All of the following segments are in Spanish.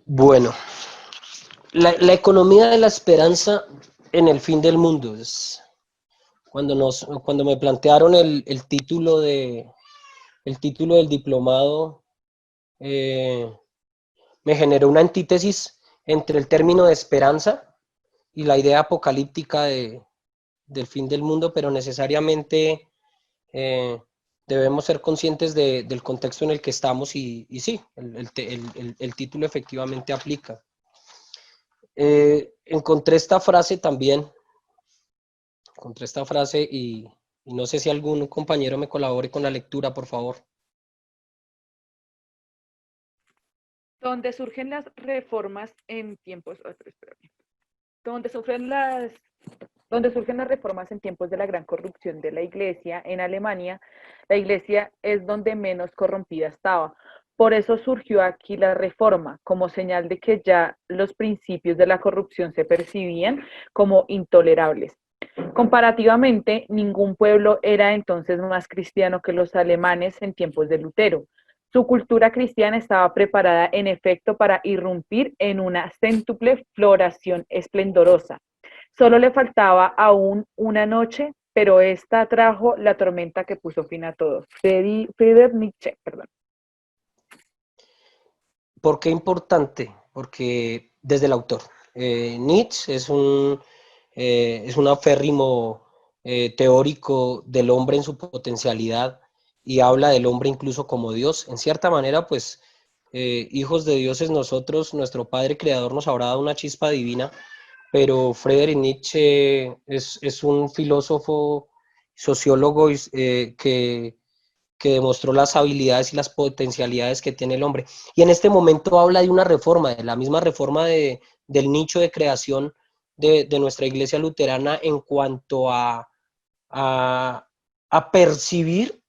Bueno, la economía de la esperanza en el fin del mundo. Cuando me plantearon el título del diplomado, eh, me generó una antítesis entre el término de esperanza y la idea apocalíptica del fin del mundo, pero necesariamente eh, debemos ser conscientes del contexto en el que estamos y sí, el título efectivamente aplica. Encontré esta frase también, encontré esta frase y no sé si algún compañero me colabore con la lectura, por favor. Donde surgen las reformas en tiempos, espérame, donde surgen las donde surgen las reformas en tiempos de la gran corrupción de la iglesia en Alemania, la iglesia es donde menos corrompida estaba. Por eso surgió aquí la reforma, como señal de que ya los principios de la corrupción se percibían como intolerables. Comparativamente, ningún pueblo era entonces más cristiano que los alemanes en tiempos de Lutero. Su cultura cristiana estaba preparada en efecto para irrumpir en una céntuple floración esplendorosa. Solo le faltaba aún una noche, pero esta trajo la tormenta que puso fin a todo. Friedrich Nietzsche, perdón. ¿Por qué importante? Porque desde el autor. Nietzsche es un aférrimo teórico del hombre en su potencialidad y habla del hombre incluso como Dios. En cierta manera, pues, hijos de dioses nosotros, nuestro Padre Creador nos habrá dado una chispa divina, pero Friedrich Nietzsche es un filósofo, sociólogo que demostró las habilidades y las potencialidades que tiene el hombre. Y en este momento habla de una reforma, de la misma reforma del nicho de creación de nuestra iglesia luterana en cuanto a, a percibir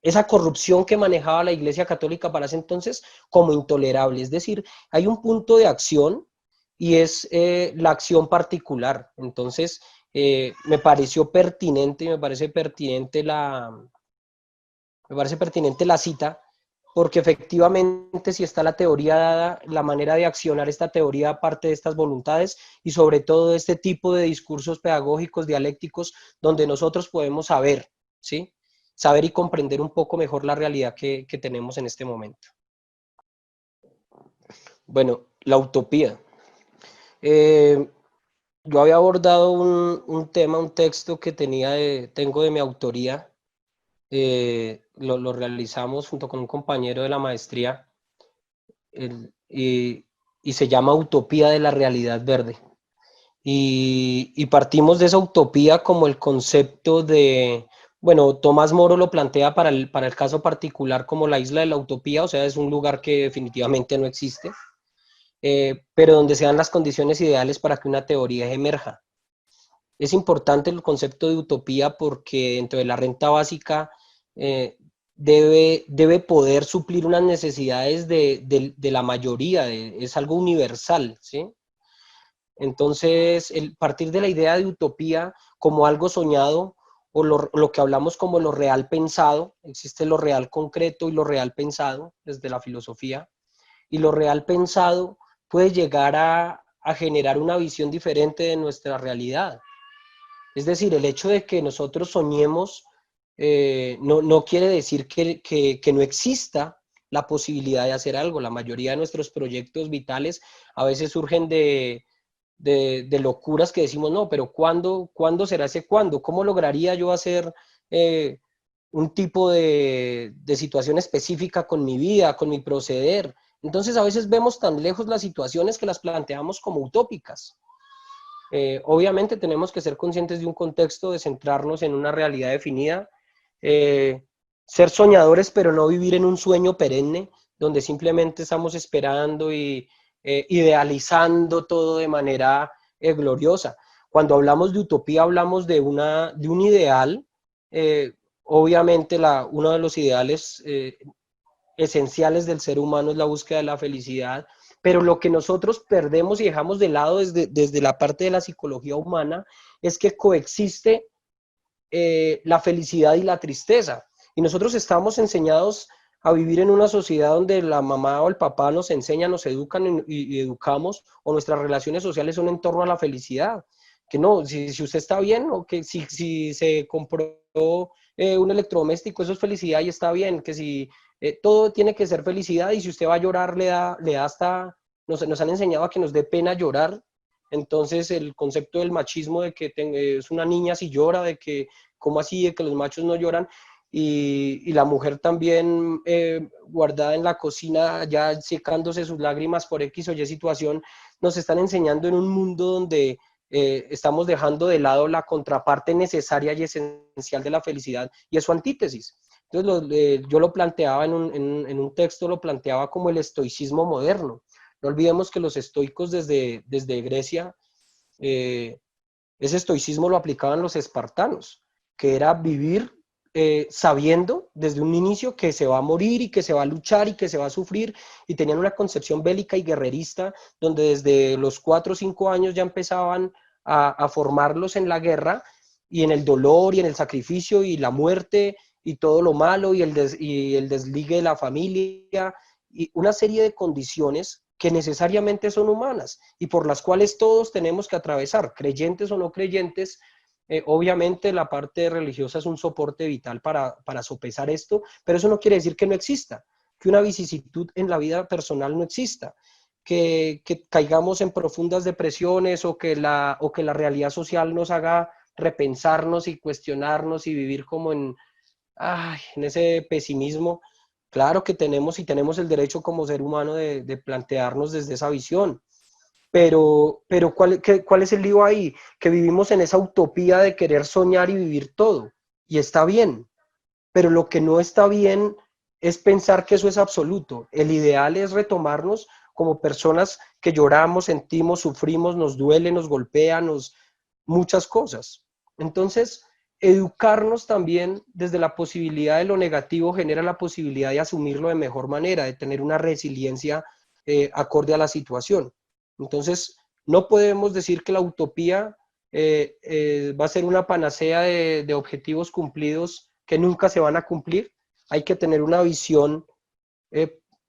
esa corrupción que manejaba la iglesia católica para ese entonces como intolerable. Es decir, hay un punto de acción y es la acción particular. Entonces, me pareció pertinente y me parece pertinente la cita, porque efectivamente si está la teoría dada, la manera de accionar esta teoría parte de estas voluntades y sobre todo de este tipo de discursos pedagógicos, dialécticos, donde nosotros podemos saber, ¿sí? Saber y comprender un poco mejor la realidad que tenemos en este momento. Bueno, la utopía. Eh, yo había abordado un tema, un texto que tengo de mi autoría, lo realizamos junto con un compañero de la maestría el, y se llama Utopía de la Realidad Verde. Y partimos de esa utopía como el concepto de, bueno, Tomás Moro lo plantea para el caso particular como la isla de la utopía, o sea, es un lugar que definitivamente no existe, pero donde se dan las condiciones ideales para que una teoría emerja. Es importante el concepto de utopía porque dentro de la renta básica eh, debe poder suplir unas necesidades de la mayoría, es algo universal, ¿sí? Entonces, el partir de la idea de utopía como algo soñado o lo que hablamos como lo real pensado, existe lo real concreto y lo real pensado desde la filosofía, y lo real pensado puede llegar a generar una visión diferente de nuestra realidad. Es decir, el hecho de que nosotros soñemos no quiere decir que no exista la posibilidad de hacer algo. La mayoría de nuestros proyectos vitales a veces surgen de locuras que decimos, no, pero ¿cuándo será ese cuándo? ¿Cómo lograría yo hacer un tipo de situación específica con mi vida, con mi proceder? Entonces a veces vemos tan lejos las situaciones que las planteamos como utópicas. Obviamente tenemos que ser conscientes de un contexto, de centrarnos en una realidad definida, eh, ser soñadores, pero no vivir en un sueño perenne, donde simplemente estamos esperando y idealizando todo de manera gloriosa. Cuando hablamos de utopía, hablamos de un ideal, obviamente uno de los ideales esenciales del ser humano es la búsqueda de la felicidad, pero lo que nosotros perdemos y dejamos de lado desde la parte de la psicología humana es que coexiste la felicidad y la tristeza. Y nosotros estamos enseñados a vivir en una sociedad donde la mamá o el papá nos enseñan, nos educan y educamos, o nuestras relaciones sociales son en torno a la felicidad. Que no, si usted está bien, o que si se compró un electrodoméstico, eso es felicidad y está bien, que si todo tiene que ser felicidad, y si usted va a llorar, le da hasta, nos han enseñado a que nos dé pena llorar. Entonces el concepto del machismo, de que es una niña si llora, de que, ¿cómo así?, de que los machos no lloran, y la mujer también guardada en la cocina, ya secándose sus lágrimas por X o Y situación. Nos están enseñando en un mundo donde estamos dejando de lado la contraparte necesaria y esencial de la felicidad, y es su antítesis. Entonces yo lo planteaba en un texto, lo planteaba como el estoicismo moderno. No olvidemos que los estoicos desde Grecia, ese estoicismo lo aplicaban los espartanos, que era vivir sabiendo desde un inicio que se va a morir y que se va a luchar y que se va a sufrir, y tenían una concepción bélica y guerrerista, donde desde los 4 o 5 años ya empezaban a formarlos en la guerra y en el dolor y en el sacrificio y la muerte y todo lo malo y el desligue de la familia y una serie de condiciones que necesariamente son humanas y por las cuales todos tenemos que atravesar, creyentes o no creyentes. Obviamente la parte religiosa es un soporte vital para sopesar esto, pero eso no quiere decir que no exista, que una vicisitud en la vida personal no exista, que caigamos en profundas depresiones, o que la realidad social nos haga repensarnos y cuestionarnos y vivir como en ese pesimismo. Claro que tenemos el derecho como ser humano de plantearnos desde esa visión. Pero ¿cuál es el lío ahí? Que vivimos en esa utopía de querer soñar y vivir todo. Y está bien, pero lo que no está bien es pensar que eso es absoluto. El ideal es retomarnos como personas que lloramos, sentimos, sufrimos, nos duele, nos golpea, muchas cosas. Entonces, educarnos también desde la posibilidad de lo negativo genera la posibilidad de asumirlo de mejor manera, de tener una resiliencia acorde a la situación. Entonces, no podemos decir que la utopía va a ser una panacea de objetivos cumplidos que nunca se van a cumplir. Hay que tener una visión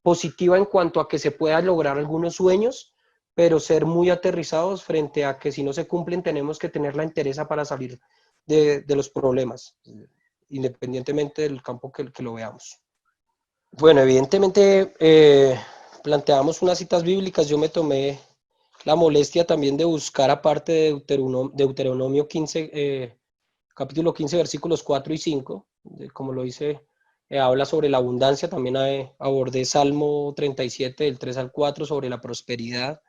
positiva en cuanto a que se puedan lograr algunos sueños, pero ser muy aterrizados frente a que si no se cumplen tenemos que tener la entereza para salir de los problemas, independientemente del campo que lo veamos. Bueno, evidentemente planteamos unas citas bíblicas. Yo me tomé la molestia también de buscar, aparte de Deuteronomio 15, capítulo 15, versículos 4 y 5, como lo hice, habla sobre la abundancia. También abordé Salmo 37, del 3 al 4, sobre la prosperidad,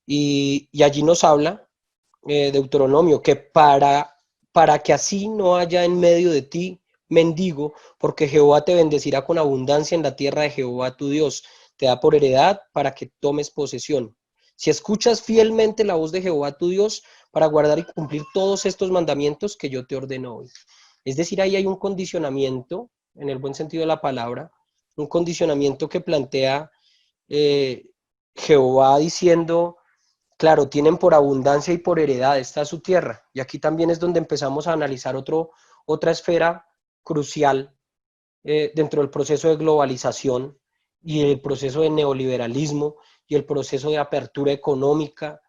y allí nos habla Deuteronomio, que para que así no haya en medio de ti mendigo, porque Jehová te bendecirá con abundancia en la tierra de Jehová tu Dios, te da por heredad para que tomes posesión. Si escuchas fielmente la voz de Jehová tu Dios para guardar y cumplir todos estos mandamientos que yo te ordeno hoy. Es decir, ahí hay un condicionamiento, en el buen sentido de la palabra, un condicionamiento que plantea Jehová diciendo: claro, tienen por abundancia y por heredad, esta es su tierra. Y aquí también es donde empezamos a analizar otra esfera crucial dentro del proceso de globalización y el proceso de neoliberalismo y el proceso de apertura económica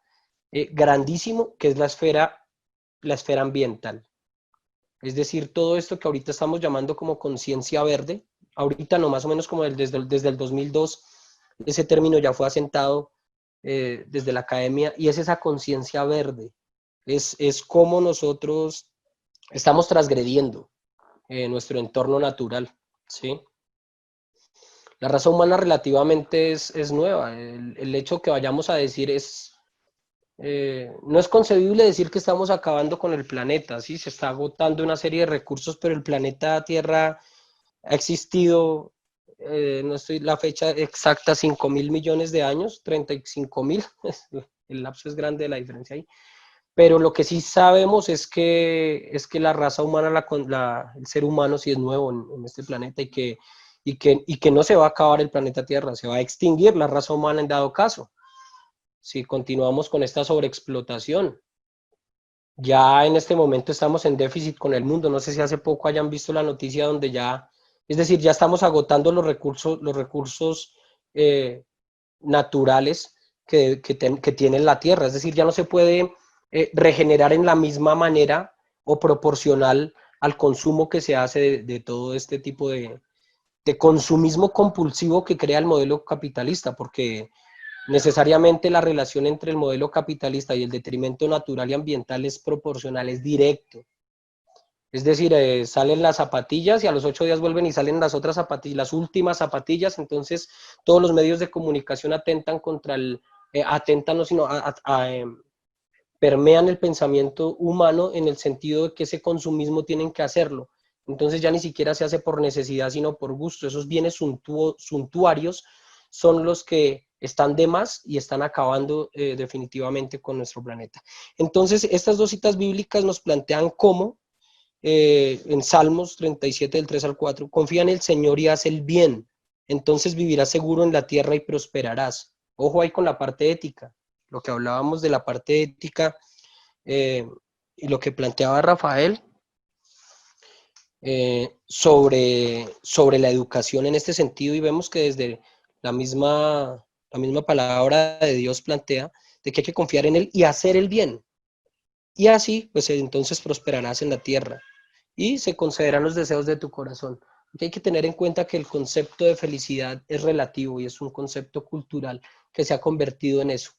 grandísimo, que es la esfera ambiental. Es decir, todo esto que ahorita estamos llamando como conciencia verde, ahorita no, más o menos como desde el 2002, ese término ya fue asentado desde la academia, y es esa conciencia verde, es cómo nosotros estamos transgrediendo nuestro entorno natural, ¿sí? La raza humana relativamente es nueva. El hecho que vayamos a decir no es concebible decir que estamos acabando con el planeta, ¿sí? Se está agotando una serie de recursos, pero el planeta Tierra ha existido, no estoy la fecha exacta, 5.000 millones de años, 35.000, el lapso es grande de la diferencia ahí. Pero lo que sí sabemos es que la raza humana, el ser humano sí es nuevo en este planeta, y que no se va a acabar el planeta Tierra, se va a extinguir la raza humana en dado caso, si continuamos con esta sobreexplotación. Ya en este momento estamos en déficit con el mundo. No sé si hace poco hayan visto la noticia donde ya Es decir, ya estamos agotando los recursos naturales que tiene la Tierra. Es decir, ya no se puede regenerar en la misma manera o proporcional al consumo que se hace de todo este tipo de consumismo compulsivo que crea el modelo capitalista, porque necesariamente la relación entre el modelo capitalista y el detrimento natural y ambiental es proporcional, es directo. Es decir, salen las zapatillas y a los 8 días vuelven y salen las otras zapatillas, las últimas zapatillas. Entonces todos los medios de comunicación atentan contra el, atentan, no, sino permean el pensamiento humano en el sentido de que ese consumismo tienen que hacerlo. Entonces ya ni siquiera se hace por necesidad, sino por gusto. Esos bienes suntuarios son los que están de más y están acabando definitivamente con nuestro planeta. Entonces, estas dos citas bíblicas nos plantean cómo, en Salmos 37, del 3 al 4, confía en el Señor y haz el bien, entonces vivirás seguro en la tierra y prosperarás. Ojo ahí con la parte ética, lo que hablábamos de la parte ética y lo que planteaba Rafael sobre la educación en este sentido, y vemos que desde la misma palabra de Dios plantea de que hay que confiar en Él y hacer el bien. Y así, pues entonces prosperarás en la tierra y se concederán los deseos de tu corazón. Porque hay que tener en cuenta que el concepto de felicidad es relativo y es un concepto cultural que se ha convertido en eso,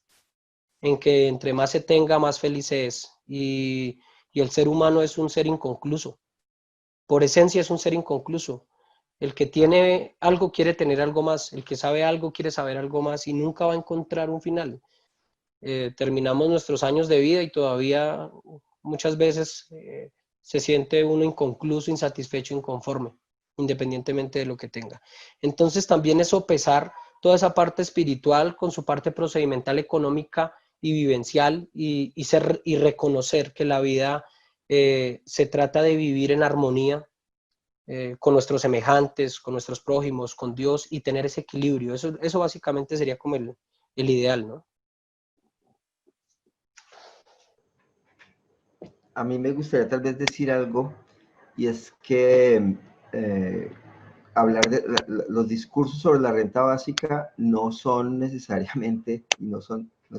en que entre más se tenga, más feliz se es. Y el ser humano es un ser inconcluso. Por esencia es un ser inconcluso. El que tiene algo quiere tener algo más, el que sabe algo quiere saber algo más y nunca va a encontrar un final. Terminamos nuestros años de vida y todavía muchas veces se siente uno inconcluso, insatisfecho, inconforme, independientemente de lo que tenga. Entonces también es sopesar toda esa parte espiritual con su parte procedimental, económica y vivencial y reconocer que la vida se trata de vivir en armonía con nuestros semejantes, con nuestros prójimos, con Dios y tener ese equilibrio. Eso básicamente sería como el ideal, ¿no? A mí me gustaría tal vez decir algo, y es que hablar de los discursos sobre la renta básica no son necesariamente, no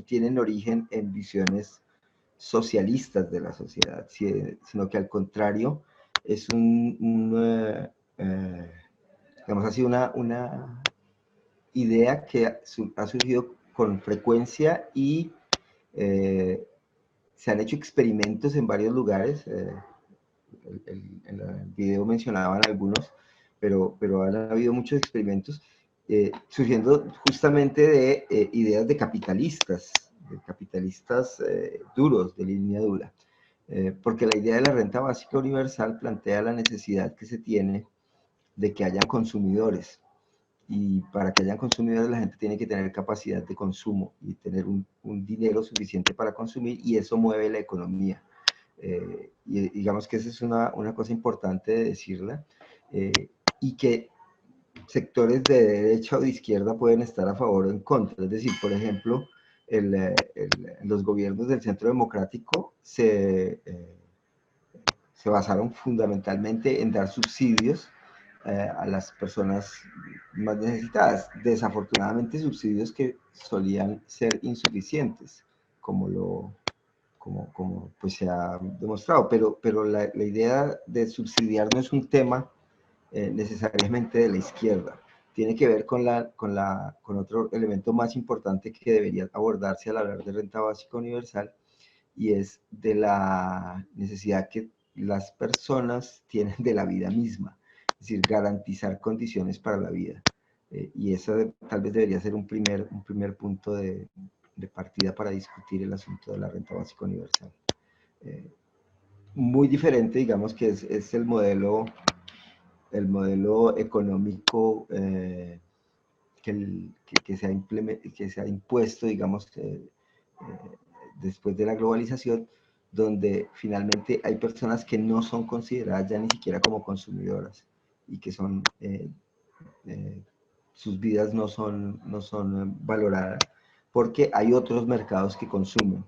tienen origen en visiones socialistas de la sociedad, sino que al contrario es digamos así, una idea que ha surgido con frecuencia y se han hecho experimentos en varios lugares. En el video mencionaban algunos, pero han habido muchos experimentos surgiendo justamente de ideas de capitalistas duros, de línea dura. Porque la idea de la renta básica universal plantea la necesidad que se tiene de que haya consumidores. Y para que hayan consumidores, la gente tiene que tener capacidad de consumo y tener un dinero suficiente para consumir, y eso mueve la economía. Y digamos que esa es una cosa importante de decirla, y que sectores de derecha o de izquierda pueden estar a favor o en contra. Es decir, por ejemplo, los gobiernos del centro democrático se basaron fundamentalmente en dar subsidios a las personas más necesitadas. Desafortunadamente, subsidios que solían ser insuficientes, como pues se ha demostrado, pero la idea de subsidiar no es un tema necesariamente de la izquierda. Tiene que ver con otro elemento más importante que debería abordarse al hablar de renta básica universal, y es de la necesidad que las personas tienen de la vida misma, es decir, garantizar condiciones para la vida. Y eso tal vez debería ser un primer punto de partida para discutir el asunto de la renta básica universal. Muy diferente, digamos, que es el modelo económico que se ha impuesto, digamos, después de la globalización, donde finalmente hay personas que no son consideradas ya ni siquiera como consumidoras, y que sus vidas no son valoradas, porque hay otros mercados que consumen.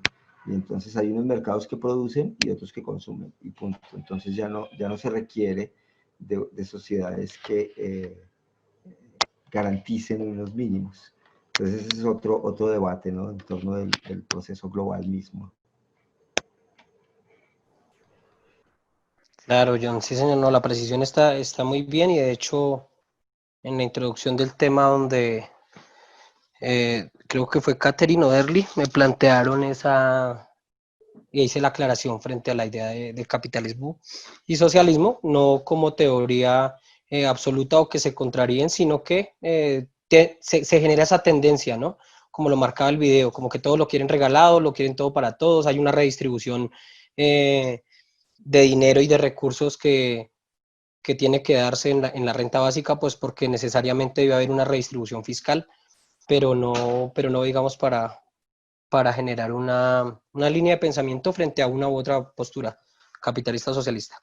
Y entonces hay unos mercados que producen y otros que consumen, y punto. Entonces ya no se requiere de sociedades que garanticen unos mínimos. Entonces ese es otro debate, ¿no? En torno del proceso global mismo. Claro, John, sí, señor, no, la precisión está muy bien y de hecho en la introducción del tema donde creo que fue Catherine Oderly, me plantearon y hice la aclaración frente a la idea de capitalismo y socialismo, no como teoría absoluta o que se contraríen, sino que se genera esa tendencia, ¿no? Como lo marcaba el video, como que todo lo quieren regalado, lo quieren todo para todos, hay una redistribución de dinero y de recursos que tiene que darse en la renta básica, pues porque necesariamente debe haber una redistribución fiscal, pero no digamos para generar una línea de pensamiento frente a una u otra postura capitalista o socialista.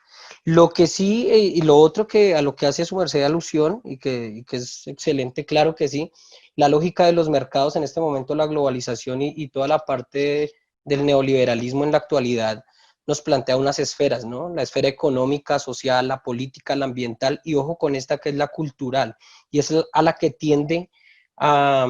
Lo que sí, y lo otro que a lo que hace su merced alusión, y que es excelente, claro que sí, la lógica de los mercados en este momento, la globalización y toda la parte del neoliberalismo en la actualidad, nos plantea unas esferas, ¿no? La esfera económica, social, la política, la ambiental, y ojo con esta que es la cultural, y es a la que tiende a,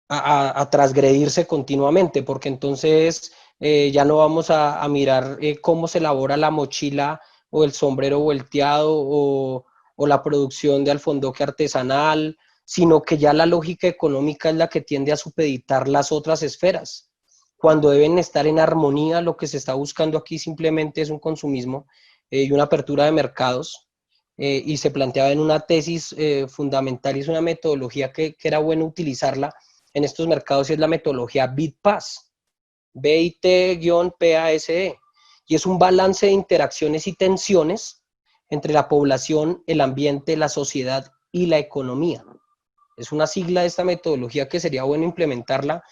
a transgredirse continuamente, porque entonces ya no vamos a mirar cómo se elabora la mochila o el sombrero volteado o la producción de alfondoque artesanal, sino que ya la lógica económica es la que tiende a supeditar las otras esferas. Cuando deben estar en armonía, lo que se está buscando aquí simplemente es un consumismo y una apertura de mercados. Y se planteaba en una tesis fundamental y es una metodología que era bueno utilizarla en estos mercados, y es la metodología BIT-PAS, BIT-PASE, y es un balance de interacciones y tensiones entre la población, el ambiente, la sociedad y la economía. Es una sigla de esta metodología que sería bueno implementarla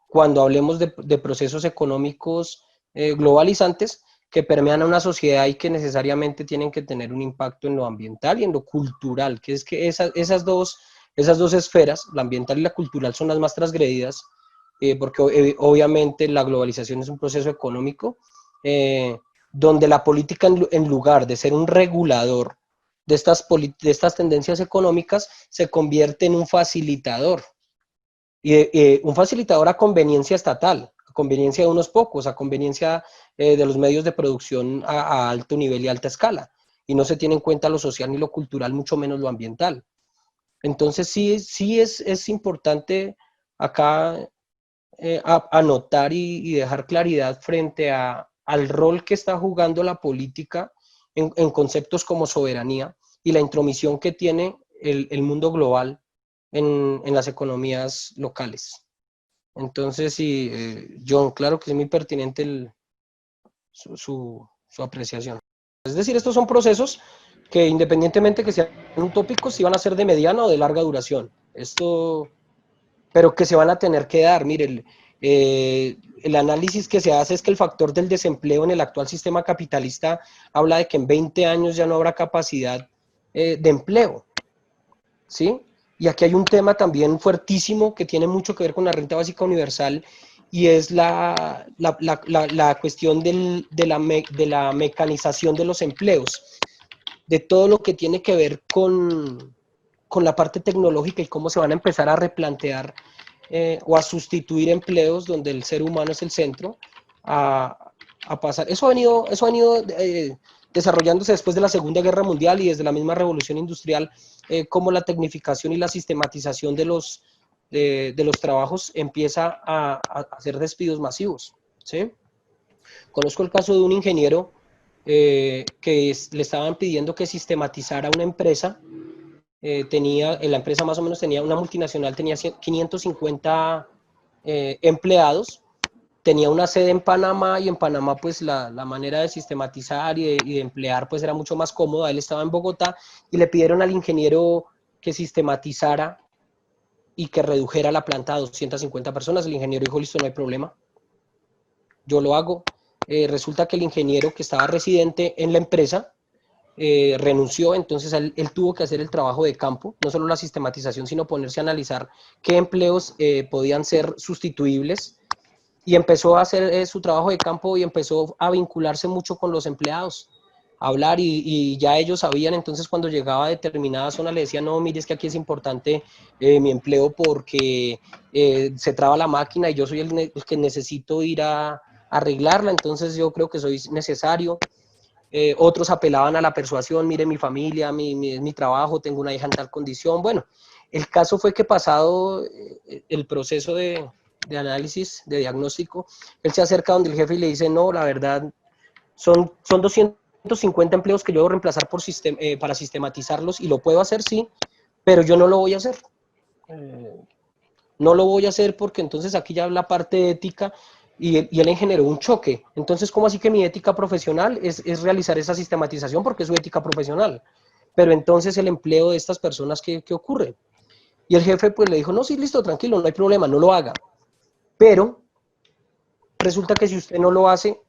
cuando hablemos de procesos económicos globalizantes que permean a una sociedad y que necesariamente tienen que tener un impacto en lo ambiental y en lo cultural, que es que esas dos esferas, la ambiental y la cultural, son las más transgredidas, porque obviamente la globalización es un proceso económico donde la política, en lugar de ser un regulador de estas tendencias económicas, se convierte en un facilitador. Y un facilitador a conveniencia estatal, a conveniencia de unos pocos, a conveniencia de los medios de producción a alto nivel y alta escala. Y no se tiene en cuenta lo social ni lo cultural, mucho menos lo ambiental. Entonces sí es importante acá anotar y dejar claridad frente al rol que está jugando la política en conceptos como soberanía y la intromisión que tiene el mundo global en las economías locales. Entonces, sí, John, claro que es muy pertinente su apreciación. Es decir, estos son procesos que independientemente que sean utópicos, sí van a ser de mediana o de larga duración. Pero que se van a tener que dar. Mire, el análisis que se hace es que el factor del desempleo en el actual sistema capitalista habla de que en 20 años ya no habrá capacidad de empleo, ¿sí? Y aquí hay un tema también fuertísimo que tiene mucho que ver con la renta básica universal y es la cuestión de la mecanización de los empleos, de todo lo que tiene que ver con la parte tecnológica y cómo se van a empezar a replantear o a sustituir empleos donde el ser humano es el centro, a pasar. Eso ha venido desarrollándose después de la Segunda Guerra Mundial y desde la misma Revolución Industrial, como la tecnificación y la sistematización de los trabajos empieza a hacer despidos masivos, ¿sí? Conozco el caso de un ingeniero que le estaban pidiendo que sistematizara una empresa. La empresa más o menos tenía, una multinacional tenía 550 empleados, tenía una sede en Panamá y en Panamá pues la manera de sistematizar y de emplear pues era mucho más cómoda. Él estaba en Bogotá y le pidieron al ingeniero que sistematizara y que redujera la planta a 250 personas. El ingeniero dijo, listo, no hay problema, yo lo hago. Resulta que el ingeniero que estaba residente en la empresa renunció, entonces él tuvo que hacer el trabajo de campo, no solo la sistematización, sino ponerse a analizar qué empleos podían ser sustituibles, y empezó a hacer su trabajo de campo y empezó a vincularse mucho con los empleados. hablar y ya ellos sabían, entonces cuando llegaba a determinada zona le decían, no, mire, es que aquí es importante mi empleo porque se traba la máquina y yo soy el que necesito ir a arreglarla, entonces yo creo que soy necesario. Otros apelaban a la persuasión, mire mi familia, mi trabajo, tengo una hija en tal condición. Bueno, el caso fue que pasado el proceso de análisis, de diagnóstico, él se acerca donde el jefe y le dice, no, la verdad, son 250 empleos que yo debo reemplazar para sistematizarlos y lo puedo hacer, sí, pero yo no lo voy a hacer. No lo voy a hacer porque entonces aquí ya la parte ética y él generó un choque. Entonces, ¿cómo así que mi ética profesional es realizar esa sistematización porque es su ética profesional? Pero entonces el empleo de estas personas, ¿qué ocurre? Y el jefe pues le dijo, no, sí, listo, tranquilo, no hay problema, no lo haga. Pero resulta que si usted no lo hace,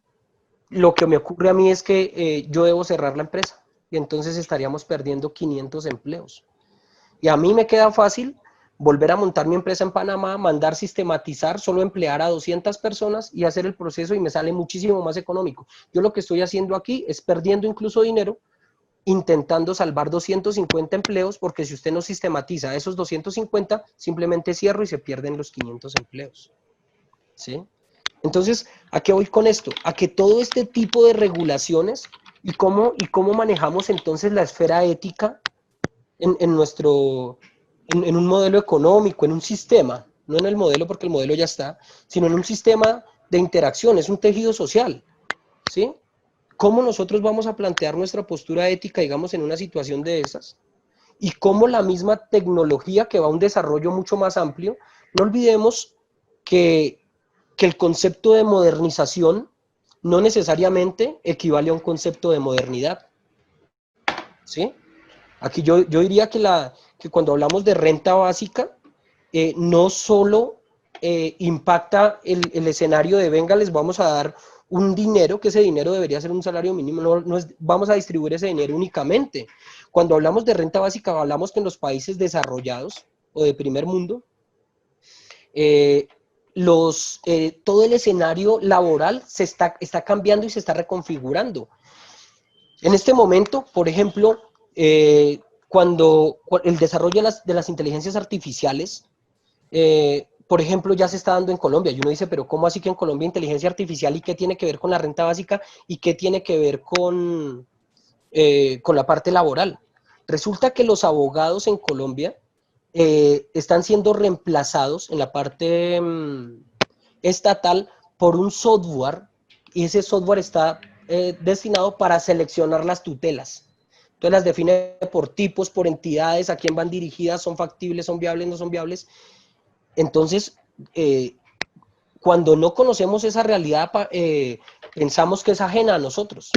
lo que me ocurre a mí es que yo debo cerrar la empresa y entonces estaríamos perdiendo 500 empleos. Y a mí me queda fácil volver a montar mi empresa en Panamá, mandar sistematizar, solo emplear a 200 personas y hacer el proceso y me sale muchísimo más económico. Yo lo que estoy haciendo aquí es perdiendo incluso dinero, intentando salvar 250 empleos, porque si usted no sistematiza esos 250, simplemente cierro y se pierden los 500 empleos. ¿Sí? Entonces, ¿a qué voy con esto? A que todo este tipo de regulaciones y cómo manejamos entonces la esfera ética en un modelo económico, en un sistema, no en el modelo porque el modelo ya está, sino en un sistema de interacción, es un tejido social, ¿sí? ¿Cómo nosotros vamos a plantear nuestra postura ética, digamos, en una situación de esas? Y cómo la misma tecnología que va a un desarrollo mucho más amplio, no olvidemos que el concepto de modernización no necesariamente equivale a un concepto de modernidad, ¿sí? Aquí yo diría que cuando hablamos de renta básica, no solo impacta el escenario de venga, les vamos a dar un dinero, que ese dinero debería ser un salario mínimo, no vamos a distribuir ese dinero únicamente. Cuando hablamos de renta básica, hablamos que en los países desarrollados o de primer mundo, todo el escenario laboral está cambiando y se está reconfigurando. En este momento, por ejemplo, cuando el desarrollo de las inteligencias artificiales, por ejemplo, ya se está dando en Colombia, y uno dice, pero ¿cómo así que en Colombia inteligencia artificial y qué tiene que ver con la renta básica y qué tiene que ver con la parte laboral? Resulta que los abogados en Colombia están siendo reemplazados en la parte estatal por un software, y ese software está destinado para seleccionar las tutelas. Entonces las define por tipos, por entidades, a quién van dirigidas, son factibles, son viables, no son viables. Entonces, cuando no conocemos esa realidad, pensamos que es ajena a nosotros.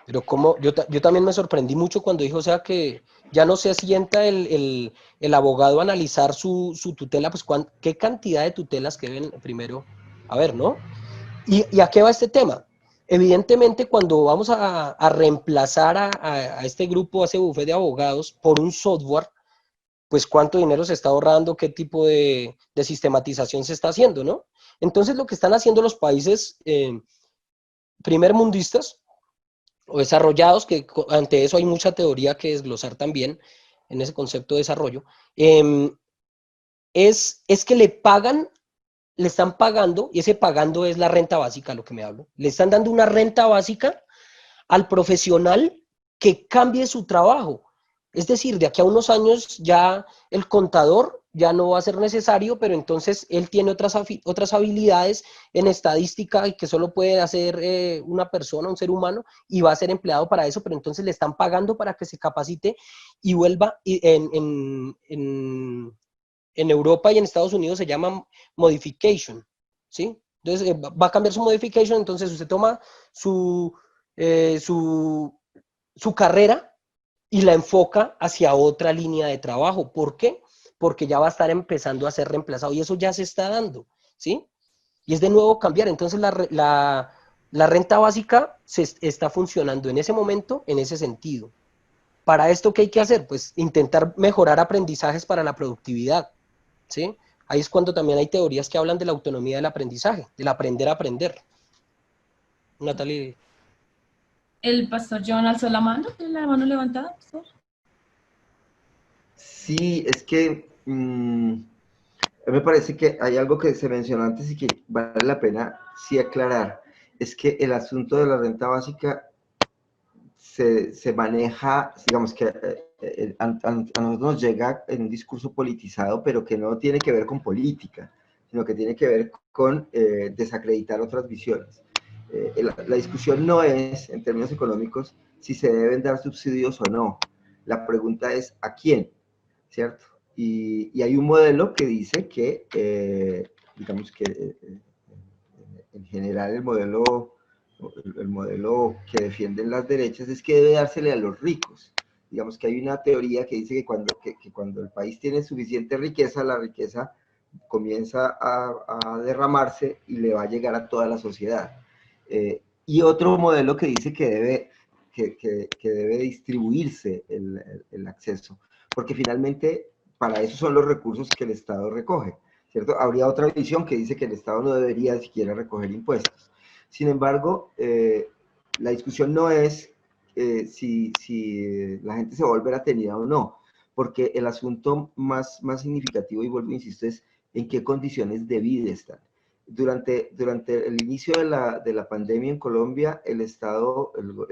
Pero como yo también me sorprendí mucho cuando dijo, o sea, que ya no se sienta el abogado a analizar su tutela, pues qué cantidad de tutelas que deben primero haber, ¿no? ¿Y a qué va este tema? Evidentemente, cuando vamos a reemplazar a este grupo, a ese bufete de abogados, por un software, pues cuánto dinero se está ahorrando, qué tipo de sistematización se está haciendo, ¿no? Entonces, lo que están haciendo los países primermundistas o desarrollados, que ante eso hay mucha teoría que desglosar también en ese concepto de desarrollo, es que le están pagando, y ese pagando es la renta básica, lo que me hablo, le están dando una renta básica al profesional que cambie su trabajo. Es decir, de aquí a unos años ya el contador ya no va a ser necesario, pero entonces él tiene otras habilidades en estadística y que solo puede hacer una persona, un ser humano, y va a ser empleado para eso, pero entonces le están pagando para que se capacite y vuelva en Europa y en Estados Unidos se llama modification, ¿sí? Entonces va a cambiar su modification, entonces usted toma su carrera y la enfoca hacia otra línea de trabajo. ¿Por qué? Porque ya va a estar empezando a ser reemplazado y eso ya se está dando, ¿sí? Y es de nuevo cambiar. Entonces la renta básica está funcionando en ese momento, en ese sentido. Para esto, ¿qué hay que hacer? Pues intentar mejorar aprendizajes para la productividad, ¿sí? Ahí es cuando también hay teorías que hablan de la autonomía del aprendizaje, del aprender a aprender. Natalie. El pastor John alzó la mano, ¿tiene la mano levantada, pastor? Sí, es que me parece que hay algo que se mencionó antes y que vale la pena sí aclarar. Es que el asunto de la renta básica se maneja, digamos que a nosotros nos llega en un discurso politizado, pero que no tiene que ver con política, sino que tiene que ver con desacreditar otras visiones. La discusión no es, en términos económicos, si se deben dar subsidios o no. La pregunta es, ¿a quién? ¿Cierto? Y hay un modelo que dice que, digamos que en general el modelo que defienden las derechas es que debe dársele a los ricos. Digamos que hay una teoría que dice que cuando el país tiene suficiente riqueza, la riqueza comienza a derramarse y le va a llegar a toda la sociedad. Y otro modelo que dice que debe distribuirse el acceso, porque finalmente para eso son los recursos que el Estado recoge, ¿cierto? Habría otra visión que dice que el Estado no debería siquiera recoger impuestos. Sin embargo, la discusión no es si la gente se va a volver atenida o no, porque el asunto más significativo, y vuelvo a insistir, es en qué condiciones de vida están. Durante el inicio de la pandemia en Colombia, el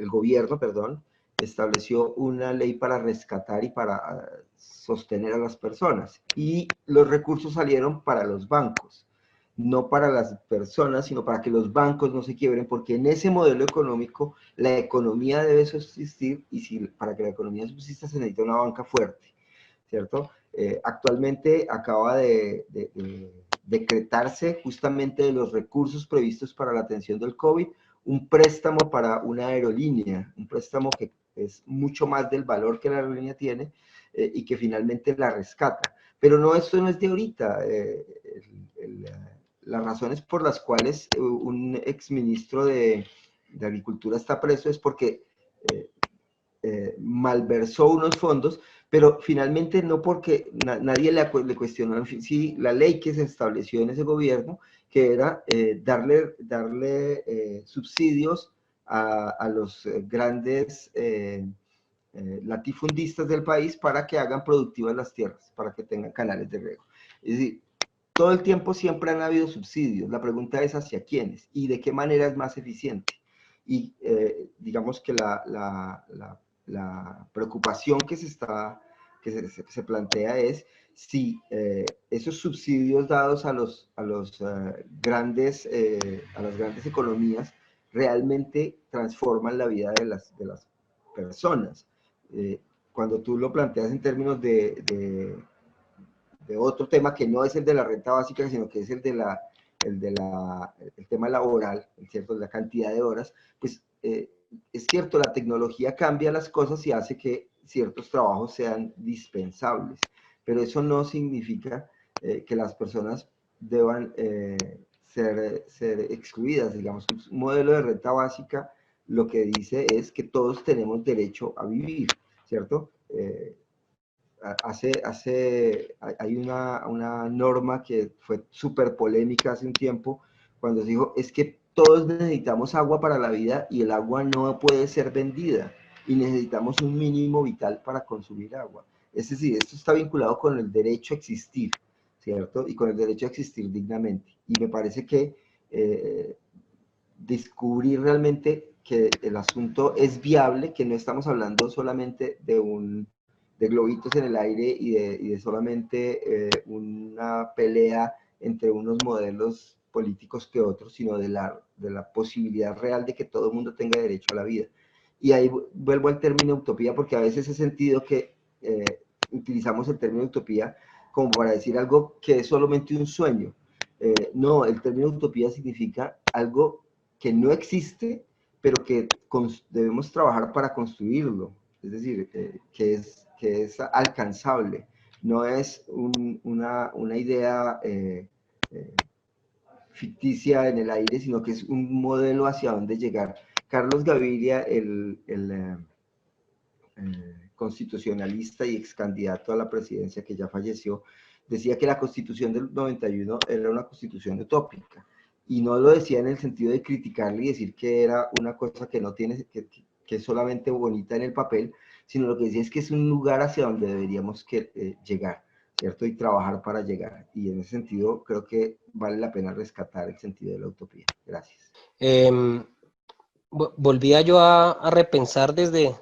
gobierno, perdón, estableció una ley para rescatar y para sostener a las personas. Y los recursos salieron para los bancos, no para las personas, sino para que los bancos no se quiebren, porque en ese modelo económico la economía debe subsistir y para que la economía subsista se necesita una banca fuerte, ¿cierto? Actualmente acaba de decretarse justamente de los recursos previstos para la atención del COVID, un préstamo para una aerolínea, un préstamo que es mucho más del valor que la aerolínea tiene y que finalmente la rescata. Pero no, esto no es de ahorita. Las razones por las cuales un exministro de Agricultura está preso es porque malversó unos fondos, pero finalmente no porque nadie le cuestionó sí, la ley que se estableció en ese gobierno, que era darle subsidios a los grandes latifundistas del país para que hagan productivas las tierras, para que tengan canales de riego. Es decir, todo el tiempo siempre han habido subsidios. La pregunta es hacia quiénes y de qué manera es más eficiente. Y digamos que la preocupación que se plantea es si esos subsidios dados a las grandes economías realmente transforman la vida de las personas. Cuando tú lo planteas en términos de otro tema que no es el de la renta básica, sino que es el tema laboral, ¿cierto? La cantidad de horas, pues es cierto, la tecnología cambia las cosas y hace que ciertos trabajos sean dispensables, pero eso no significa que las personas deban ser excluidas. Digamos, un modelo de renta básica lo que dice es que todos tenemos derecho a vivir, ¿cierto? Hay una norma que fue súper polémica hace un tiempo, cuando se dijo, es que todos necesitamos agua para la vida y el agua no puede ser vendida y necesitamos un mínimo vital para consumir agua. Es decir, esto está vinculado con el derecho a existir, ¿cierto? Y con el derecho a existir dignamente. Y me parece que descubrir realmente que el asunto es viable, que no estamos hablando solamente de globitos en el aire y de solamente una pelea entre unos modelos políticos que otros, sino de la posibilidad real de que todo el mundo tenga derecho a la vida. Y ahí vuelvo al término utopía, porque a veces he sentido que utilizamos el término utopía como para decir algo que es solamente un sueño. No, el término utopía significa algo que no existe, pero que debemos trabajar para construirlo. Es decir, que es alcanzable. No es una idea ficticia en el aire, sino que es un modelo hacia dónde llegar. Carlos Gaviria, el constitucionalista y ex candidato a la presidencia que ya falleció, decía que la Constitución del 91 era una constitución utópica, y no lo decía en el sentido de criticarle y decir que era una cosa que no tiene, que que es solamente bonita en el papel, sino lo que decía es que es un lugar hacia donde deberíamos llegar, ¿cierto? Y trabajar para llegar. Y en ese sentido creo que vale la pena rescatar el sentido de la utopía. Gracias. Volvía yo a repensar desde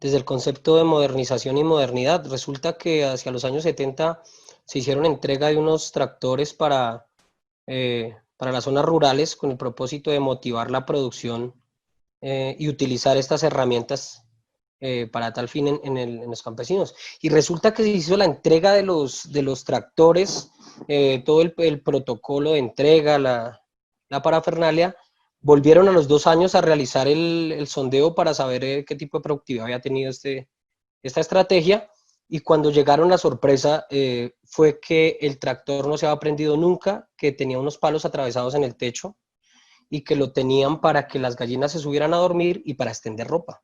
el concepto de modernización y modernidad. Resulta que hacia los años 70 se hicieron entrega de unos tractores para las zonas rurales con el propósito de motivar la producción y utilizar estas herramientas para tal fin en los campesinos. Y resulta que se hizo la entrega de los tractores, todo el protocolo de entrega, la parafernalia. Volvieron a los 2 años a realizar el sondeo para saber qué tipo de productividad había tenido esta estrategia, y cuando llegaron la sorpresa fue que el tractor no se había prendido nunca, que tenía unos palos atravesados en el techo y que lo tenían para que las gallinas se subieran a dormir y para extender ropa.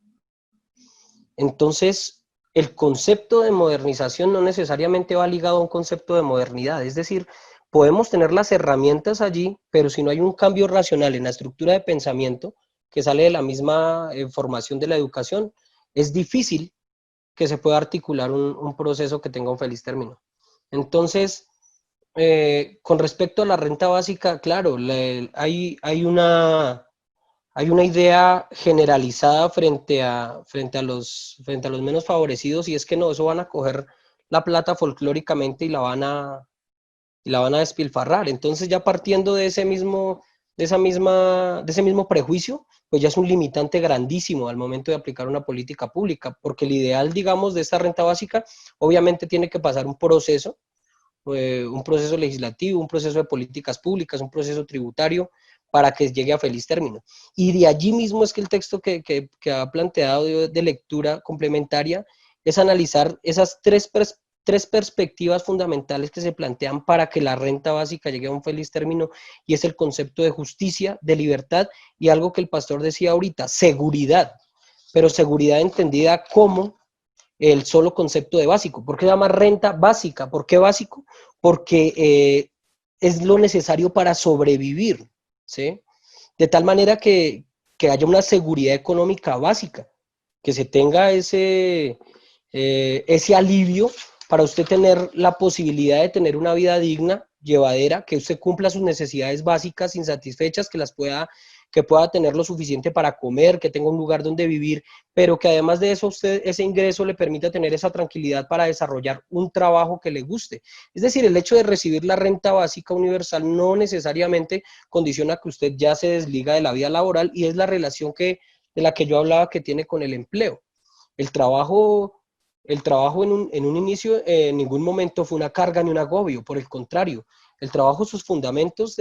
Entonces, el concepto de modernización no necesariamente va ligado a un concepto de modernidad, es decir, podemos tener las herramientas allí, pero si no hay un cambio racional en la estructura de pensamiento que sale de la misma formación de la educación, es difícil que se pueda articular un proceso que tenga un feliz término. Entonces, con respecto a la renta básica, claro, hay una idea generalizada frente a los menos favorecidos, y es que no, eso van a coger la plata folclóricamente y la van a despilfarrar. Entonces, ya partiendo de ese mismo prejuicio, pues ya es un limitante grandísimo al momento de aplicar una política pública, porque el ideal, digamos, de esta renta básica, obviamente tiene que pasar un proceso legislativo, un proceso de políticas públicas, un proceso tributario, para que llegue a feliz término. Y de allí mismo es que el texto que ha planteado de lectura complementaria es analizar esas tres perspectivas fundamentales que se plantean para que la renta básica llegue a un feliz término, y es el concepto de justicia, de libertad, y algo que el pastor decía ahorita, seguridad, pero seguridad entendida como el solo concepto de básico. ¿Por qué se llama renta básica? ¿Por qué básico? Porque es lo necesario para sobrevivir, ¿sí? De tal manera que haya una seguridad económica básica, que se tenga ese alivio para usted tener la posibilidad de tener una vida digna, llevadera, que usted cumpla sus necesidades básicas insatisfechas, que pueda tener lo suficiente para comer, que tenga un lugar donde vivir, pero que además de eso usted, ese ingreso le permita tener esa tranquilidad para desarrollar un trabajo que le guste. Es decir, el hecho de recibir la renta básica universal no necesariamente condiciona que usted ya se desliga de la vida laboral, y es la relación de la que yo hablaba que tiene con el empleo. El trabajo en un inicio en ningún momento fue una carga ni un agobio, por el contrario, el trabajo, sus fundamentos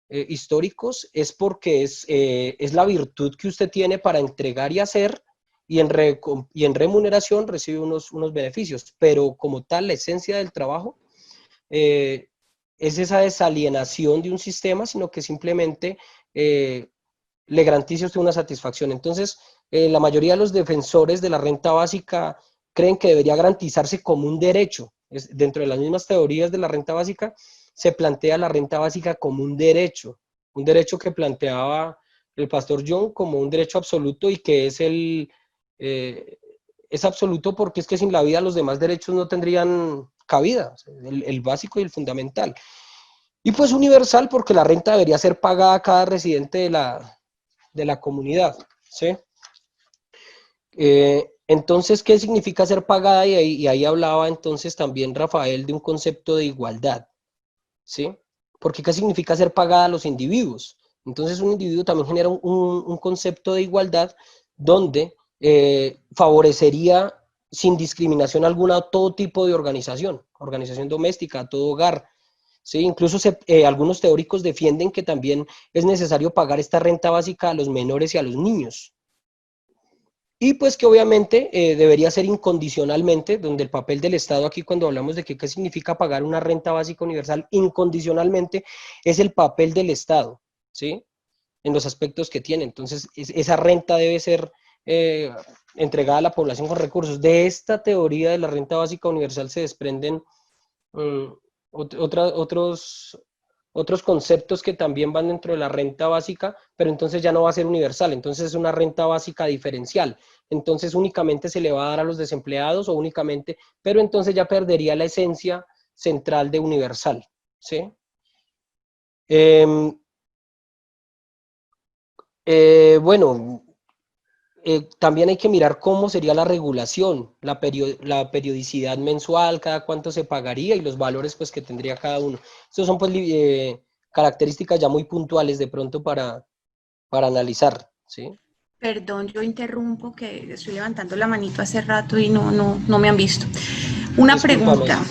históricos, es porque es la virtud que usted tiene para entregar y hacer, y en remuneración recibe unos beneficios, pero como tal la esencia del trabajo es esa desalienación de un sistema, sino que simplemente le garantiza a usted una satisfacción. Entonces, la mayoría de los defensores de la renta básica creen que debería garantizarse como un derecho. Dentro de las mismas teorías de la renta básica, se plantea la renta básica como un derecho que planteaba el pastor John como un derecho absoluto, y que es absoluto porque es que sin la vida los demás derechos no tendrían cabida, el básico y el fundamental. Y pues universal porque la renta debería ser pagada a cada residente de la comunidad, ¿sí? Entonces, ¿qué significa ser pagada? Y ahí hablaba entonces también Rafael de un concepto de igualdad, ¿sí? Porque ¿qué significa ser pagada a los individuos? Entonces, un individuo también genera un concepto de igualdad donde favorecería sin discriminación alguna todo tipo de organización doméstica, todo hogar, ¿sí? Incluso algunos teóricos defienden que también es necesario pagar esta renta básica a los menores y a los niños. Y pues que obviamente debería ser incondicionalmente, donde el papel del Estado aquí, cuando hablamos de qué significa pagar una renta básica universal incondicionalmente, es el papel del Estado, ¿sí? En los aspectos que tiene. Entonces, esa renta debe ser entregada a la población con recursos. De esta teoría de la renta básica universal se desprenden otros otros conceptos que también van dentro de la renta básica, pero entonces ya no va a ser universal, entonces es una renta básica diferencial. Entonces únicamente se le va a dar a los desempleados o únicamente, pero entonces ya perdería la esencia central de universal, ¿sí? Bueno, también hay que mirar cómo sería la regulación, la periodicidad mensual, cada cuánto se pagaría y los valores pues que tendría cada uno. Estos son pues características ya muy puntuales de pronto para analizar, ¿sí? Perdón, yo interrumpo, que estoy levantando la manito hace rato y no me han visto. Una Discúlpame, pregunta,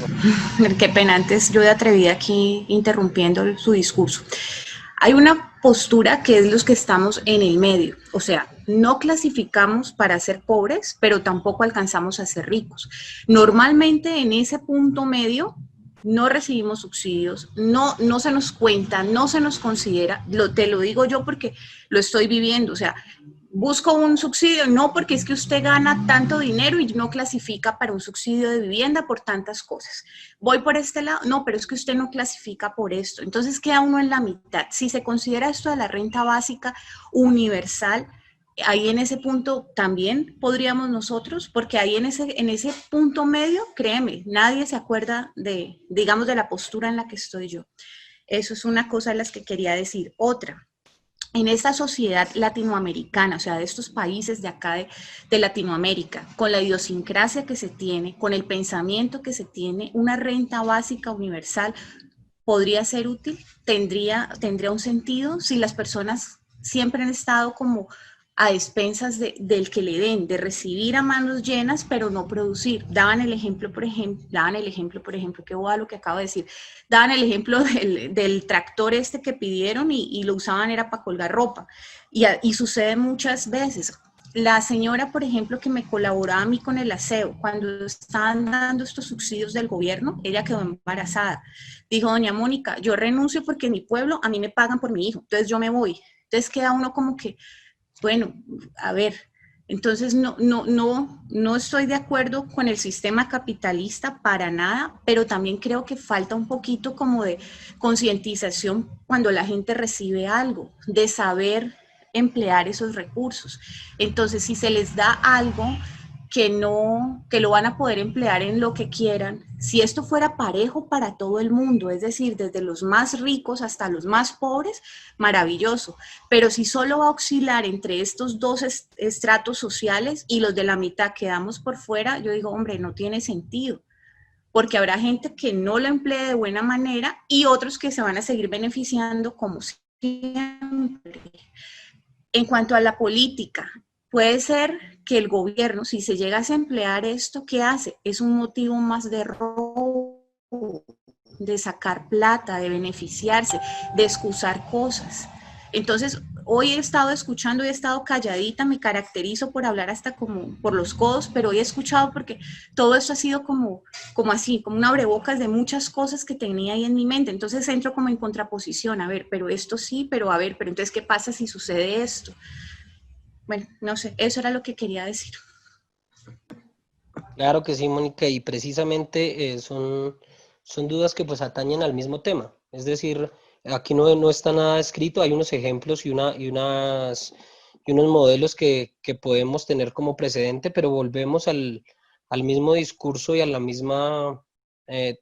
sí. qué pena, antes yo de atrevida aquí interrumpiendo su discurso. Hay una postura que es los que estamos en el medio, o sea, no clasificamos para ser pobres, pero tampoco alcanzamos a ser ricos. Normalmente en ese punto medio no recibimos subsidios, no se nos cuenta, no se nos considera, te lo digo yo porque lo estoy viviendo, o sea, busco un subsidio, no porque es que usted gana tanto dinero y no clasifica para un subsidio de vivienda por tantas cosas. Voy por este lado, no, pero es que usted no clasifica por esto. Entonces queda uno en la mitad. Si se considera esto de la renta básica universal, ahí en ese punto también podríamos nosotros, porque ahí en ese punto medio, créeme, nadie se acuerda de, digamos, de la postura en la que estoy yo. Eso es una cosa de las que quería decir. Otra, en esta sociedad latinoamericana, o sea, de estos países de acá de Latinoamérica, con la idiosincrasia que se tiene, con el pensamiento que se tiene, una renta básica universal podría ser útil, tendría un sentido si las personas siempre han estado como a expensas del que le den, de recibir a manos llenas, pero no producir. Daban el ejemplo, por ejemplo, qué boba lo que acabo de decir, daban el ejemplo del tractor este que pidieron y lo usaban era para colgar ropa. Y sucede muchas veces. La señora, por ejemplo, que me colaboraba a mí con el aseo, cuando estaban dando estos subsidios del gobierno, ella quedó embarazada. Dijo, doña Mónica, yo renuncio porque en mi pueblo a mí me pagan por mi hijo, entonces yo me voy. Entonces queda uno como que, bueno, a ver, entonces no estoy de acuerdo con el sistema capitalista para nada, pero también creo que falta un poquito como de concientización cuando la gente recibe algo, de saber emplear esos recursos. Entonces, si se les da algo que lo van a poder emplear en lo que quieran, si esto fuera parejo para todo el mundo, es decir, desde los más ricos hasta los más pobres, maravilloso. Pero si solo va a oscilar entre estos dos estratos sociales y los de la mitad quedamos por fuera, yo digo, hombre, no tiene sentido, porque habrá gente que no lo emplee de buena manera y otros que se van a seguir beneficiando como siempre. En cuanto a la política, puede ser que el gobierno, si se llegase a emplear esto, ¿qué hace? Es un motivo más de robo, de sacar plata, de beneficiarse, de excusar cosas. Entonces, hoy he estado escuchando y he estado calladita, me caracterizo por hablar hasta como por los codos, pero hoy he escuchado porque todo esto ha sido como así, como un abrebocas de muchas cosas que tenía ahí en mi mente. Entonces entro como en contraposición, a ver, pero esto sí, pero a ver, pero entonces, ¿qué pasa si sucede esto? Bueno, no sé, eso era lo que quería decir. Claro que sí, Mónica, y precisamente son dudas que pues atañen al mismo tema. Es decir, aquí no está nada escrito, hay unos ejemplos y unos modelos que podemos tener como precedente, pero volvemos al mismo discurso y a la misma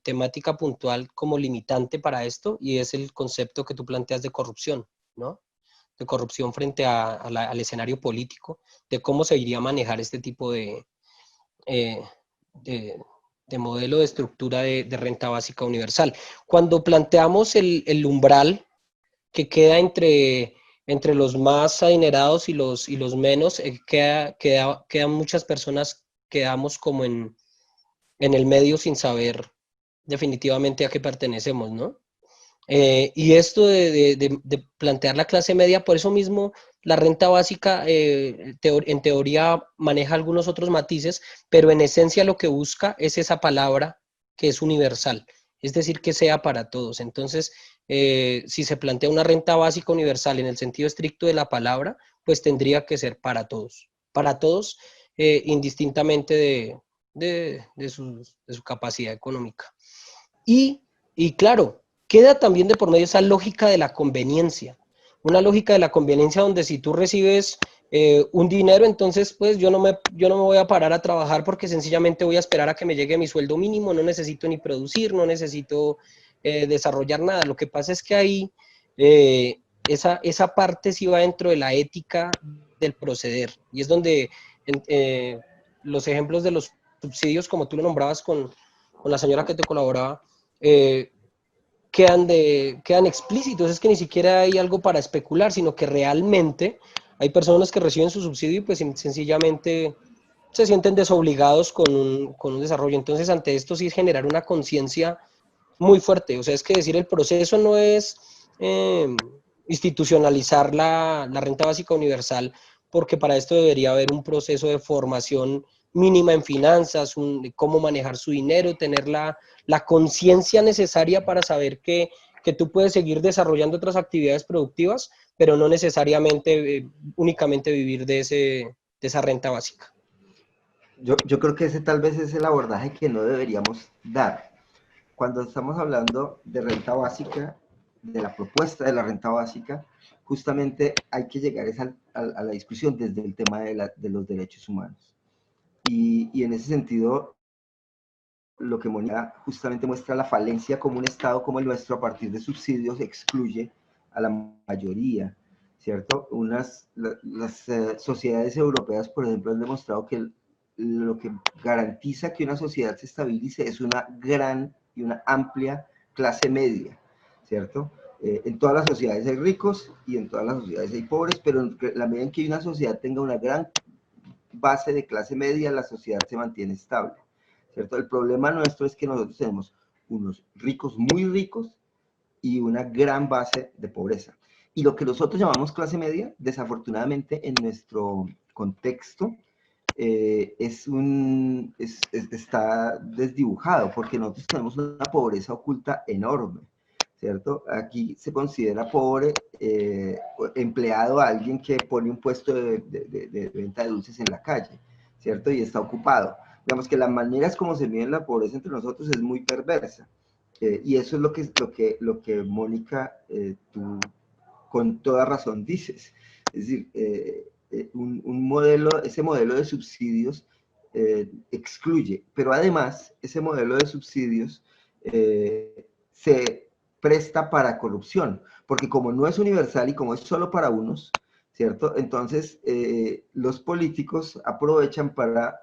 temática puntual como limitante para esto, y es el concepto que tú planteas de corrupción, ¿no? De corrupción frente al escenario político, de cómo se iría a manejar este tipo eh, de modelo de estructura de renta básica universal. Cuando planteamos el umbral que queda entre los más adinerados y los menos, quedan muchas personas, quedamos como en el medio sin saber definitivamente a qué pertenecemos, ¿no? Y esto de plantear la clase media, por eso mismo la renta básica en teoría maneja algunos otros matices, pero en esencia lo que busca es esa palabra que es universal, es decir, que sea para todos. Entonces, si se plantea una renta básica universal en el sentido estricto de la palabra, pues tendría que ser para todos indistintamente de su capacidad económica. Y claro, queda también de por medio esa lógica de la conveniencia. Una lógica de la conveniencia donde si tú recibes un dinero, entonces pues yo no me voy a parar a trabajar porque sencillamente voy a esperar a que me llegue mi sueldo mínimo, no necesito ni producir, no necesito desarrollar nada. Lo que pasa es que ahí esa parte sí va dentro de la ética del proceder, y es donde los ejemplos de los subsidios, como tú lo nombrabas con la señora que te colaboraba, quedan explícitos. Es que ni siquiera hay algo para especular, sino que realmente hay personas que reciben su subsidio y pues sencillamente se sienten desobligados con un desarrollo. Entonces, ante esto sí es generar una conciencia muy fuerte. O sea, es que decir, el proceso no es institucionalizar la renta básica universal, porque para esto debería haber un proceso de formación mínima en finanzas, cómo manejar su dinero, tener la conciencia necesaria para saber que tú puedes seguir desarrollando otras actividades productivas, pero no necesariamente únicamente vivir de esa renta básica. Yo creo que ese tal vez es el abordaje que no deberíamos dar. Cuando estamos hablando de renta básica, de la propuesta de la renta básica, justamente hay que llegar a la discusión desde el tema de los derechos humanos. Y en ese sentido, lo que Mónica justamente muestra la falencia como un Estado como el nuestro, a partir de subsidios, excluye a la mayoría, ¿cierto? Las sociedades europeas, por ejemplo, han demostrado que lo que garantiza que una sociedad se estabilice es una gran y una amplia clase media, ¿cierto? En todas las sociedades hay ricos y en todas las sociedades hay pobres, pero en la medida en que una sociedad tenga una gran base de clase media, la sociedad se mantiene estable, ¿cierto? El problema nuestro es que nosotros tenemos unos ricos muy ricos y una gran base de pobreza. Y lo que nosotros llamamos clase media, desafortunadamente en nuestro contexto, está desdibujado, porque nosotros tenemos una pobreza oculta enorme, ¿cierto? Aquí se considera pobre empleado a alguien que pone un puesto de venta de dulces en la calle, ¿cierto? Y está ocupado. Digamos que las maneras como se mide la pobreza entre nosotros es muy perversa. Y eso es lo que Mónica, tú con toda razón dices. Es decir, ese modelo de subsidios excluye, pero además ese modelo de subsidios se presta para corrupción, porque como no es universal y como es solo para unos, ¿cierto? Entonces los políticos aprovechan para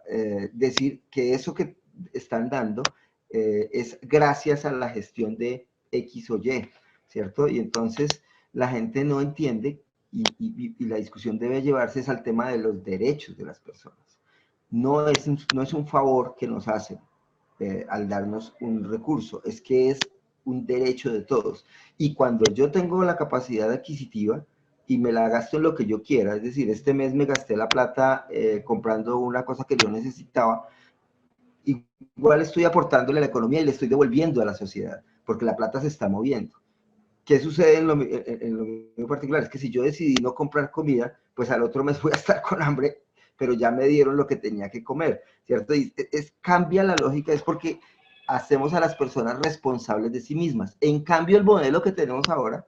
decir que eso que están dando es gracias a la gestión de X o Y, ¿cierto? Y entonces la gente no entiende y la discusión debe llevarse al tema de los derechos de las personas. No es un favor que nos hacen al darnos un recurso, es que es un derecho de todos. Y cuando yo tengo la capacidad adquisitiva y me la gasto en lo que yo quiera, es decir, este mes me gasté la plata comprando una cosa que yo necesitaba, igual estoy aportándole a la economía y le estoy devolviendo a la sociedad, porque la plata se está moviendo. ¿Qué sucede en lo particular? Es que si yo decidí no comprar comida, pues al otro mes voy a estar con hambre, pero ya me dieron lo que tenía que comer, ¿cierto? Y cambia la lógica, es porque hacemos a las personas responsables de sí mismas. En cambio, el modelo que tenemos ahora,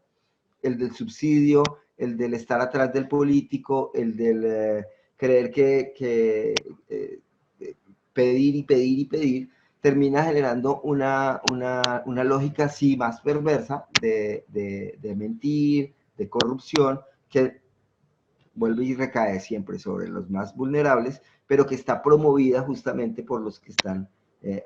el del subsidio, el del estar atrás del político, el del creer que pedir y pedir y pedir, termina generando una lógica así más perversa de mentir, de corrupción, que vuelve y recae siempre sobre los más vulnerables, pero que está promovida justamente por los que están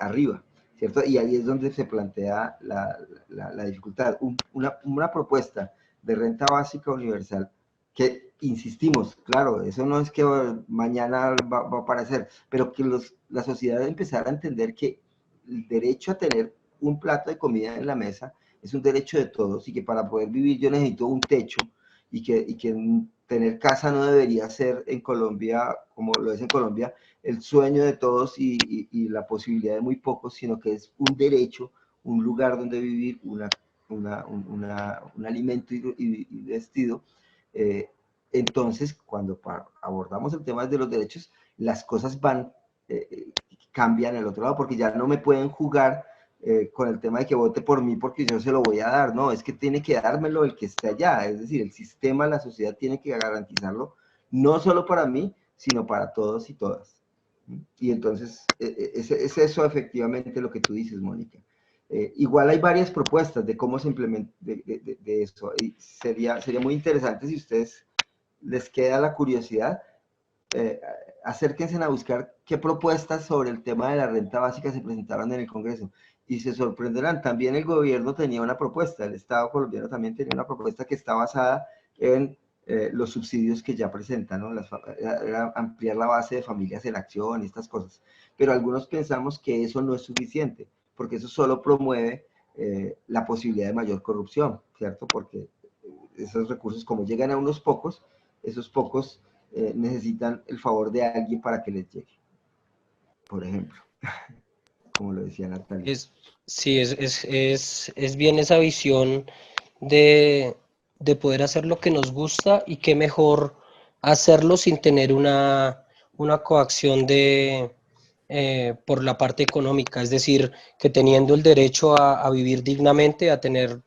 arriba, ¿cierto? Y ahí es donde se plantea la dificultad. Una propuesta de renta básica universal que, insistimos, claro, eso no es que mañana va a aparecer, pero que la sociedad empezara a entender que el derecho a tener un plato de comida en la mesa es un derecho de todos, y que para poder vivir yo necesito un techo, y que tener casa no debería ser en Colombia, como lo es en Colombia, el sueño de todos y la posibilidad de muy pocos, sino que es un derecho, un lugar donde vivir, un alimento y vestido. Entonces, cuando abordamos el tema de los derechos, las cosas cambian al otro lado, porque ya no me pueden jugar con el tema de que vote por mí porque yo se lo voy a dar. No, es que tiene que dármelo el que esté allá. Es decir, el sistema, la sociedad tiene que garantizarlo, no solo para mí, sino para todos y todas. Y entonces, es eso efectivamente lo que tú dices, Mónica. Igual hay varias propuestas de cómo se implementa de eso. Y sería muy interesante si a ustedes les queda la curiosidad, acérquense a buscar qué propuestas sobre el tema de la renta básica se presentaron en el Congreso. Y se sorprenderán, también el gobierno tenía una propuesta, el Estado colombiano también tenía una propuesta que está basada en los subsidios que ya presentan, ¿no? Ampliar la base de familias en acción y estas cosas. Pero algunos pensamos que eso no es suficiente, porque eso solo promueve la posibilidad de mayor corrupción, ¿cierto? Porque esos recursos, como llegan a unos pocos, esos pocos necesitan el favor de alguien para que les llegue, por ejemplo, como lo decía Natalia. Sí, es bien esa visión de poder hacer lo que nos gusta, y qué mejor hacerlo sin tener una coacción por la parte económica, es decir, que teniendo el derecho a vivir dignamente, a tener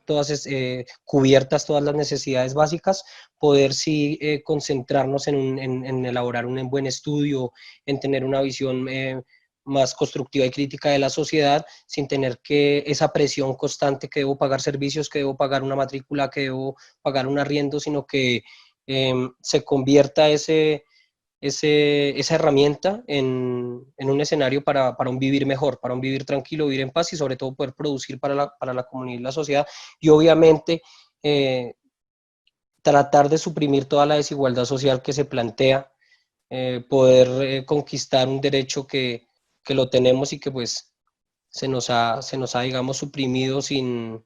cubiertas todas las necesidades básicas, poder sí concentrarnos en elaborar un buen estudio, en tener una visión más constructiva y crítica de la sociedad, sin tener que esa presión constante que debo pagar servicios, que debo pagar una matrícula, que debo pagar un arriendo, sino que se convierta esa herramienta en un escenario para un vivir mejor, para un vivir tranquilo, vivir en paz, y sobre todo poder producir para la comunidad y la sociedad. Y obviamente tratar de suprimir toda la desigualdad social que se plantea, poder conquistar un derecho que lo tenemos y que pues se nos ha digamos, suprimido sin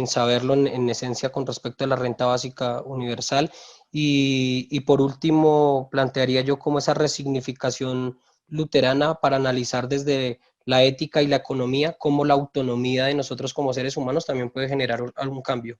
saberlo en esencia con respecto a la renta básica universal. Y por último, plantearía yo como esa resignificación luterana para analizar desde la ética y la economía, cómo la autonomía de nosotros como seres humanos también puede generar algún cambio.